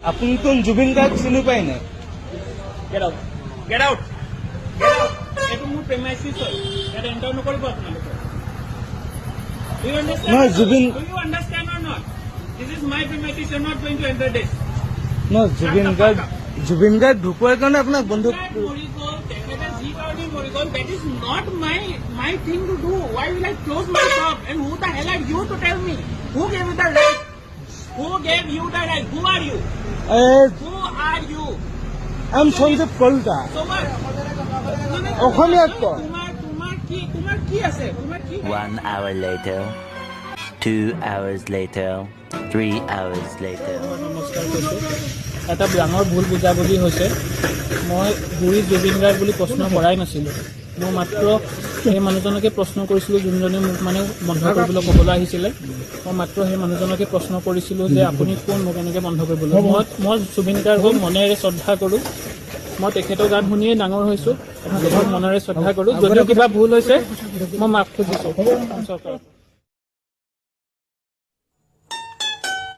আপুনি কোন জুবিন গাৰ্গ চিনি পায় নাই? Get out. Get out. Get out. এইটো মোৰ প্ৰেমাইচিছ হয়। ইয়াত এণ্টাৰ নকৰিব আপোনালোকে। Do you understand? No, Zubin. Do you understand or not? This is my premises. You're not going to enter this. ন জুবিন গাৰ্গ ঢুকোৱাৰ কাৰণে আপোনাক বন্ধুক That মৰি গ'ল, তেখেতে যি কাৰণে মৰি গ'ল, that is not my thing to do. Why will I close my shop? And who the hell are you to tell me? Who gave you the right? Who gave you the right? Who are you? Who are you? I'm Sanjeev Kalita. অসমীয়াত কয়। তোমাৰ কি আছে? 1 hour later, 2 hours later, 3 hours later. নমস্কাৰ কৈছোঁ। এটা ডাঙৰ ভুল বুজাবুজি হৈছে। মই গুৰি জুবিন গাৰ্গ বুলি প্ৰশ্ন কৰাই নাছিলোঁ। মই মাত্ৰ সেই মানুহজনকে প্ৰশ্ন কৰিছিলোঁ যোনজনে মোক মানে বন্ধ কৰিবলৈ ক'বলৈ আহিছিলে। মই মাত্ৰ সেই মানুহজনকে প্ৰশ্ন কৰিছিলোঁ যে আপুনি কোন, মোক এনেকৈ বন্ধ কৰিবলৈ। মই জুবিন গাৰ্গক মনেৰে শ্ৰদ্ধা কৰোঁ। মই তেখেতৰ গান শুনিয়ে ডাঙৰ হৈছোঁ। তেখেতক মনেৰে শ্ৰদ্ধা কৰোঁ। যদিও কিবা ভুল হৈছে মই মাফ খুজিছোঁ চৰকাৰক।